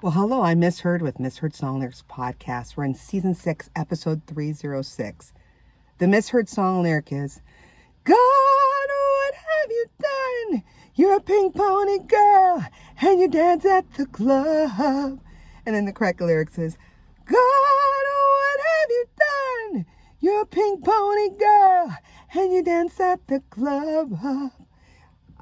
Well, hello, I'm Miss Heard with Miss Heard Song Lyrics Podcast. We're in Season 6, Episode 306. The Miss Heard Song Lyric is, God, what have you done? You're a pink pony girl, and you dance at the club. And then the correct lyrics is, God, what have you done? You're a pink pony girl, and you dance at the club.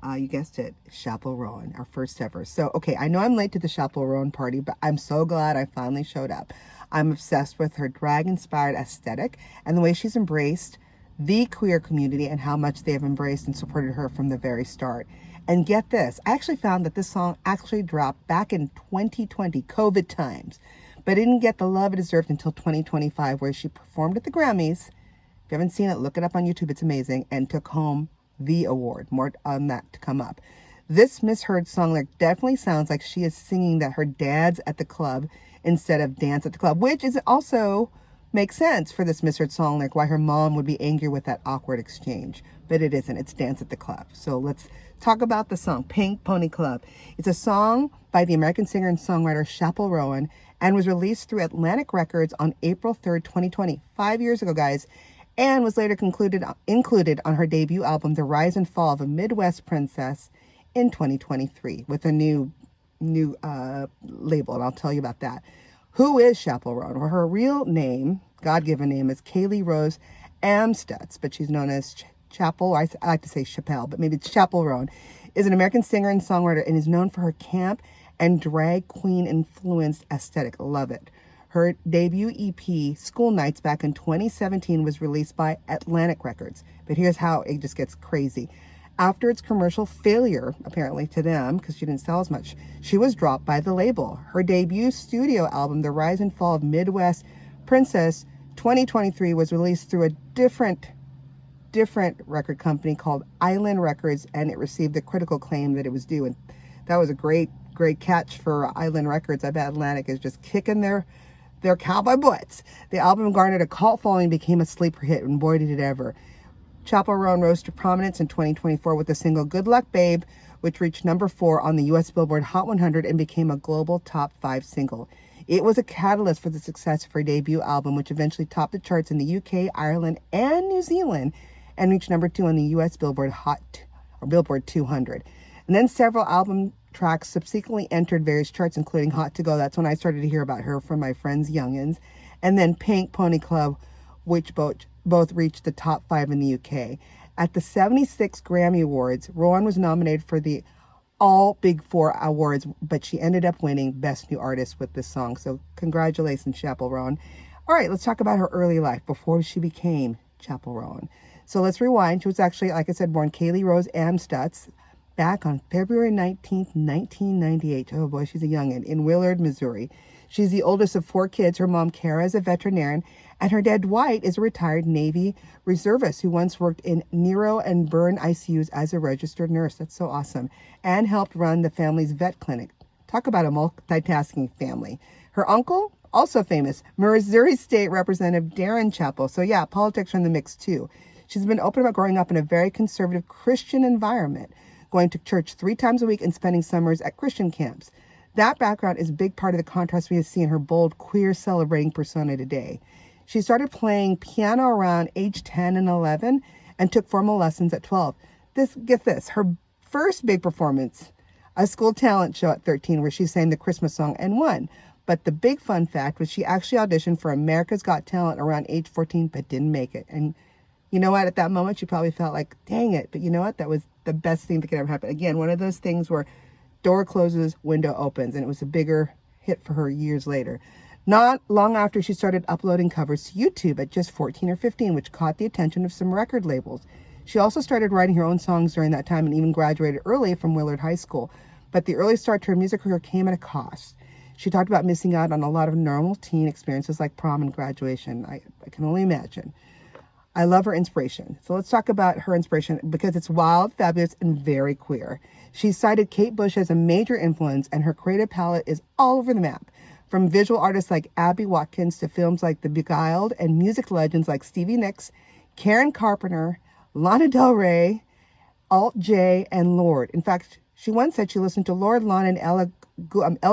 You guessed it, Chappell Roan, our first ever. So, okay, I know I'm late to the Chappell Roan party, but I'm so glad I finally showed up. I'm obsessed with her drag-inspired aesthetic and the way she's embraced the queer community and how much they have embraced and supported her from the very start. And get this, I actually found that this song actually dropped back in 2020, COVID times, but it didn't get the love it deserved until 2025, where she performed at the Grammys. If you haven't seen it, look it up on YouTube. It's amazing. And took home the award. More on that to come up. This misheard song lyric definitely sounds like she is singing that her dad's at the club instead of dance at the club, which is also makes sense for this misheard song lyric, why her mom would be angry with that awkward exchange. But it isn't. It's dance at the club. So let's talk about the song Pink Pony Club. It's a song by the American singer and songwriter Chappell Roan and was released through Atlantic Records on April 3rd, 2020. 5 years ago, guys. And was later included on her debut album, The Rise and Fall of a Midwest Princess, in 2023 with a new label, and I'll tell you about that. Who is Chappell Roan? Well, her real name, God-given name, is Kaylee Rose Amstutz, but she's known as Chappell. I like to say Chappell, but maybe it's Chappell Roan. Is an American singer and songwriter and is known for her camp and drag queen influenced aesthetic. Love it. Her debut EP, School Nights, back in 2017 was released by Atlantic Records. But here's how it just gets crazy. After its commercial failure, apparently to them, because she didn't sell as much, she was dropped by the label. Her debut studio album, The Rise and Fall of Midwest Princess 2023, was released through a different record company called Island Records, and it received the critical acclaim that it was due. And that was a great catch for Island Records. I bet Atlantic is just kicking their cowboy butts. The album garnered a cult following and became a sleeper hit, and boy did it ever. Chappell Roan rose to prominence in 2024 with the single Good Luck Babe, which reached number 4 on the US Billboard Hot 100 and became a global top 5 single. It was a catalyst for the success of her debut album, which eventually topped the charts in the UK, Ireland, and New Zealand, and reached number 2 on the US Billboard Billboard 200. And then several album tracks subsequently entered various charts, including Hot to Go. That's when I started to hear about her from my friends Youngins. And then Pink Pony Club, which both reached the top 5 in the UK. At the 76 Grammy Awards, Roan was nominated for the all Big Four awards, but she ended up winning Best New Artist with this song. So congratulations, Chappell Roan. All right, let's talk about her early life before she became Chappell Roan. So let's rewind. She was actually, like I said, born Kaylee Rose Amstutz back on February 19th, 1998. Oh boy, she's a youngin', in Willard, Missouri. She's the oldest of 4 kids. Her mom, Kara, is a veterinarian, and her dad, Dwight, is a retired Navy reservist who once worked in neuro and burn ICUs as a registered nurse. That's so awesome. And helped run the family's vet clinic. Talk about a multitasking family. Her uncle, also famous, Missouri State Representative Darren Chappell. So yeah, politics are in the mix too. She's been open about growing up in a very conservative Christian environment, going to church 3 times a week and spending summers at Christian camps. That background is a big part of the contrast we see in her bold, queer, celebrating persona today. She started playing piano around age 10 and 11 and took formal lessons at 12. Get this, her first big performance, a school talent show at 13, where she sang the Christmas song and won. But the big fun fact was she actually auditioned for America's Got Talent around age 14, but didn't make it. And you know what? At that moment, she probably felt like, dang it. But you know what? That was the best thing that could ever happen. Again, one of those things where door closes, window opens, and it was a bigger hit for her years later. Not long after, she started uploading covers to YouTube at just 14 or 15, which caught the attention of some record labels. She also started writing her own songs during that time and even graduated early from Willard High School. But the early start to her music career came at a cost. She talked about missing out on a lot of normal teen experiences like prom and graduation. I can only imagine. I love her inspiration. So let's talk about her inspiration because it's wild, fabulous, and very queer. She cited Kate Bush as a major influence, and her creative palette is all over the map. From visual artists like Abby Watkins to films like The Beguiled and music legends like Stevie Nicks, Karen Carpenter, Lana Del Rey, Alt J, and Lorde. In fact, She once said she listened to Lord Lawn and Elle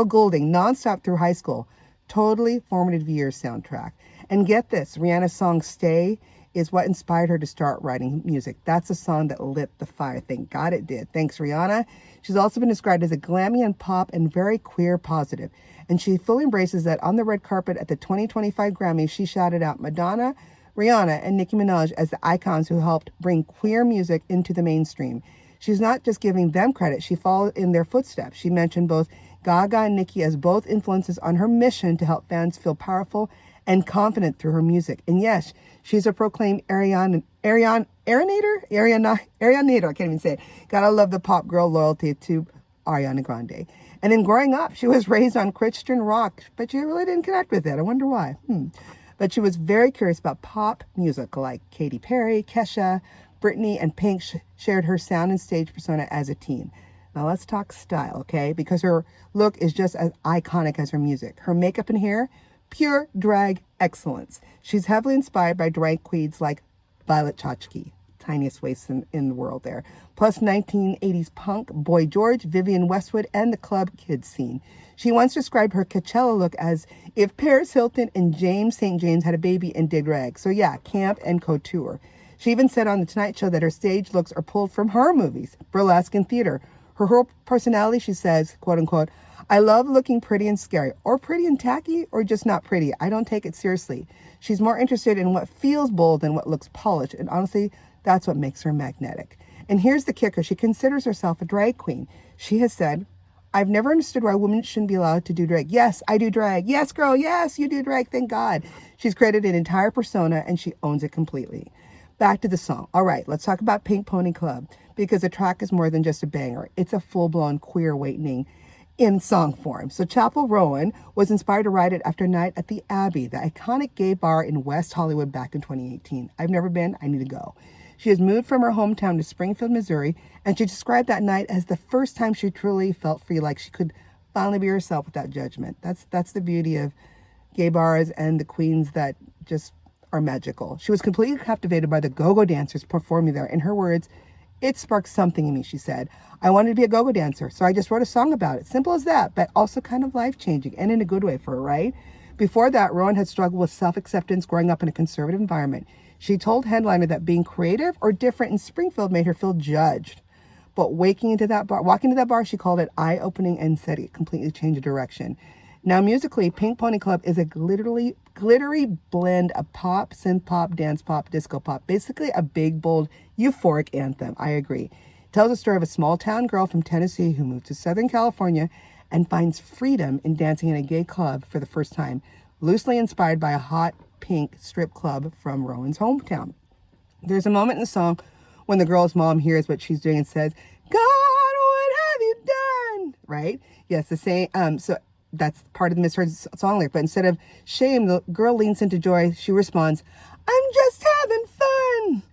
Goulding nonstop through high school. Totally formative years soundtrack. And get this, Rihanna's song Stay is what inspired her to start writing music. That's a song that lit the fire. Thank God it did. Thanks, Rihanna. She's also been described as a glammy and pop and very queer positive. And she fully embraces that. On the red carpet at the 2025 Grammys, she shouted out Madonna, Rihanna, and Nicki Minaj as the icons who helped bring queer music into the mainstream. She's not just giving them credit, she followed in their footsteps. She mentioned both Gaga and Nicki as both influences on her mission to help fans feel powerful and confident through her music. And yes, she's a proclaimed Arianator. I can't even say it. Gotta love the pop girl loyalty to Ariana Grande. And then growing up, she was raised on Christian rock, but she really didn't connect with it. I wonder why. But she was very curious about pop music like Katy Perry, Kesha, Britney, and Pink shared her sound and stage persona as a teen. Now let's talk style, okay? Because her look is just as iconic as her music. Her makeup and hair, pure drag excellence. She's heavily inspired by drag queens like Violet Chachki, tiniest waist in the world there, plus 1980s punk, Boy George, Vivienne Westwood, and the club kids scene. She once described her Coachella look as if Paris Hilton and James St. James had a baby and did drag. So yeah, camp and couture. She even said on The Tonight Show that her stage looks are pulled from horror movies, burlesque, and theater. Her whole personality, she says, quote unquote, I love looking pretty and scary, or pretty and tacky, or just not pretty. I don't take it seriously. She's more interested in what feels bold than what looks polished. And honestly, that's what makes her magnetic. And here's the kicker. She considers herself a drag queen. She has said, I've never understood why women shouldn't be allowed to do drag. Yes, I do drag. Yes, girl. Yes, you do drag. Thank God. She's created an entire persona and she owns it completely. Back to the song. All right, let's talk about Pink Pony Club, because the track is more than just a banger. It's a full-blown queer awakening in song form. So Chappell Roan was inspired to write it after a night at the Abbey, the iconic gay bar in West Hollywood back in 2018. I've never been. I need to go. She has moved from her hometown to Springfield, Missouri, and she described that night as the first time she truly felt free, like she could finally be herself without judgment. That's the beauty of gay bars and the queens that just are magical. She was completely captivated by the go-go dancers performing there. In her words, it sparked something in me, she said. I wanted to be a go-go dancer, so I just wrote a song about it. Simple as that, but also kind of life-changing and in a good way for her, right? Before that, Roan had struggled with self-acceptance growing up in a conservative environment. She told Headliner that being creative or different in Springfield made her feel judged. But walking into that bar, she called it eye-opening and said it completely changed the direction. Now, musically, Pink Pony Club is a glittery blend of pop, synth pop, dance pop, disco pop. Basically a big, bold, euphoric anthem. I agree. It tells the story of a small town girl from Tennessee who moved to Southern California and finds freedom in dancing in a gay club for the first time, loosely inspired by a hot pink strip club from Rowan's hometown. There's a moment in the song when the girl's mom hears what she's doing and says, God, what have you done? Right? Yes, the same. So that's part of the misheard song lyric. But instead of shame, the girl leans into joy. She responds, I'm just having fun.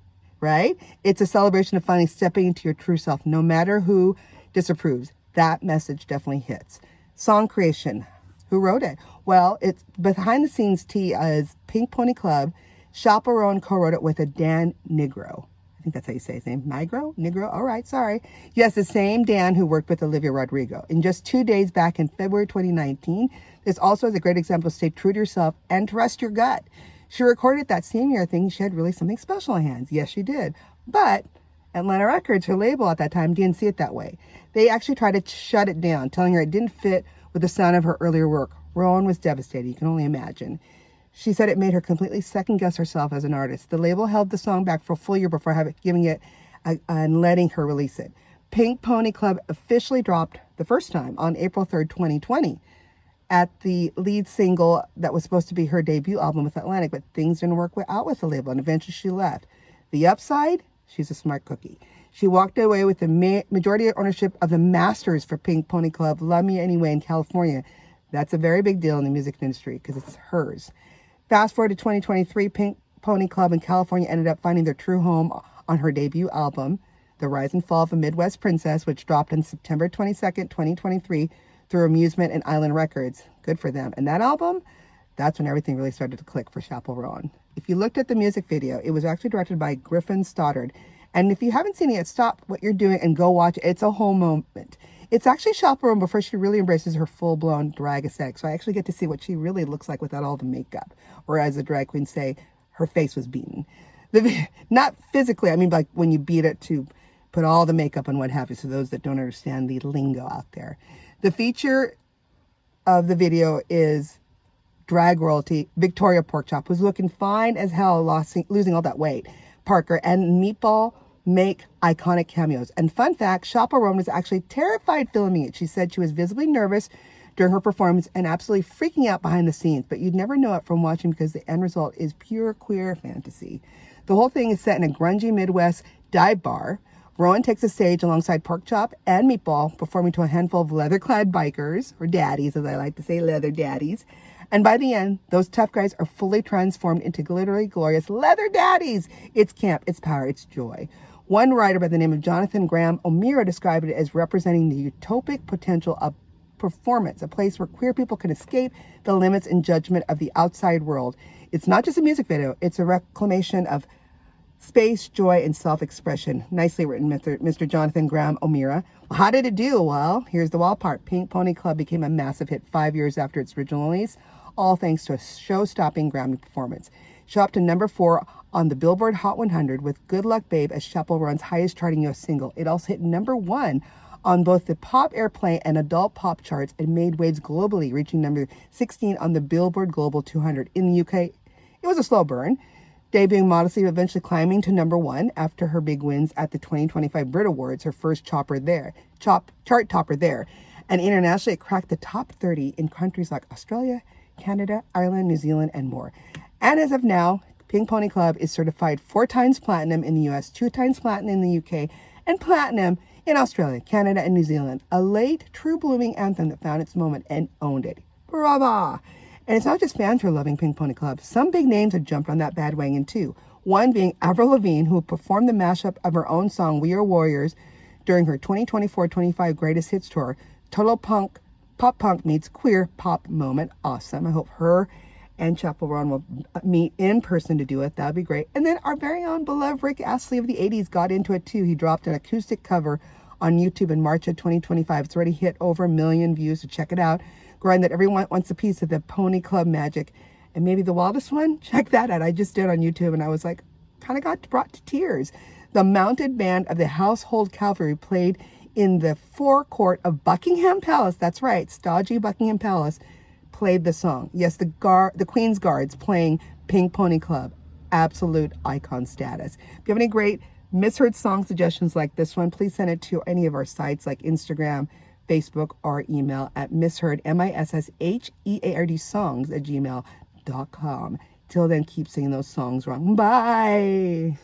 Right? It's a celebration of finally stepping into your true self, no matter who disapproves. That message definitely hits. Song creation. Who wrote it? Well, it's behind the scenes tea as Pink Pony Club. Chappell Roan co-wrote it with a Dan Nigro. I think that's how you say his name. Nigro? All right, sorry. Yes, the same Dan who worked with Olivia Rodrigo. In just 2 days back in February 2019, this also is a great example of stay true to yourself and trust your gut. She recorded that same year thinking she had really something special in hands. Yes, she did. But Atlanta Records, her label at that time, didn't see it that way. They actually tried to shut it down, telling her it didn't fit with the sound of her earlier work. Rowan was devastated. You can only imagine. She said it made her completely second-guess herself as an artist. The label held the song back for a full year before giving it and letting her release it. Pink Pony Club officially dropped the first time on April 3rd, 2020, at the lead single that was supposed to be her debut album with Atlantic, but things didn't work out with the label, and eventually she left. The upside, she's a smart cookie. She walked away with the majority ownership of the masters for Pink Pony Club, Love Me Anyway in California. That's a very big deal in the music industry because it's hers. Fast forward to 2023, Pink Pony Club in California ended up finding their true home on her debut album, The Rise and Fall of a Midwest Princess, which dropped on September 22nd, 2023 through Amusement and Island Records. Good for them. And that album, that's when everything really started to click for Chappell Roan. If you looked at the music video, it was actually directed by Griffin Stoddard And if you haven't seen it yet, stop what you're doing and go watch it. It's a whole moment. It's actually Chappell before she really embraces her full-blown drag aesthetic. So I actually get to see what she really looks like without all the makeup. Or as the drag queen say, her face was beaten. Not physically, I mean like when you beat it to put all the makeup and what have you. So those that don't understand the lingo out there. The feature of the video is drag royalty Victoria Porkchop, who's looking fine as hell, losing all that weight. Parker and Meatball make iconic cameos. And fun fact, Chappell Roan was actually terrified filming it. She said she was visibly nervous during her performance and absolutely freaking out behind the scenes. But you'd never know it from watching because the end result is pure queer fantasy. The whole thing is set in a grungy Midwest dive bar. Roan takes the stage alongside Porkchop and Meatball, performing to a handful of leather-clad bikers, or daddies, as I like to say, leather daddies. And by the end, those tough guys are fully transformed into glittery, glorious leather daddies. It's camp, it's power, it's joy. One writer by the name of Jonathan Graham O'Meara described it as representing the utopic potential of performance, a place where queer people can escape the limits and judgment of the outside world. It's not just a music video, it's a reclamation of space, joy, and self-expression. Nicely written, Mr. Jonathan Graham O'Meara. Well, how did it do? Well, here's the wild part. Pink Pony Club became a massive hit 5 years after its original release, all thanks to a show-stopping Grammy performance. Show up to number 4 on the Billboard Hot 100 with Good Luck Babe as Chappell Roan's highest charting U.S. single. It also hit number 1 on both the pop airplay and adult pop charts and made waves globally, reaching number 16 on the Billboard Global 200. In the UK, it was a slow burn, debuting modestly, eventually climbing to number 1 after her big wins at the 2025 Brit Awards, her first chart topper there. And internationally, it cracked the top 30 in countries like Australia, Canada, Ireland, New Zealand, and more. And as of now, Pink Pony Club is certified 4 times platinum in the US, 2 times platinum in the UK, and platinum in Australia, Canada, and New Zealand. A late, true blooming anthem that found its moment and owned it. Brava! And it's not just fans who are loving Pink Pony Club. Some big names have jumped on that bandwagon too. One being Avril Lavigne, who performed the mashup of her own song, We Are Warriors, during her 2024-25 Greatest Hits Tour. Total pop punk meets queer pop moment. Awesome. I hope her and Chappell Roan will meet in person to do it. That would be great. And then our very own beloved Rick Astley of the 80s got into it too. He dropped an acoustic cover on YouTube in March of 2025. It's already hit over 1 million views, so check it out. Grind that everyone wants a piece of the Pony Club magic. And maybe the wildest one? Check that out. I just did on YouTube and I was like, kind of got brought to tears. The mounted band of the Household Cavalry played in the forecourt of Buckingham Palace. That's right, stodgy Buckingham Palace played the song. Yes, the Queen's Guards playing Pink Pony Club. Absolute icon status. If you have any great misheard song suggestions like this one, please send it to any of our sites like Instagram, Facebook, or email at misheard, MISSHEARD songs @gmail.com. Till then, keep singing those songs wrong. Bye.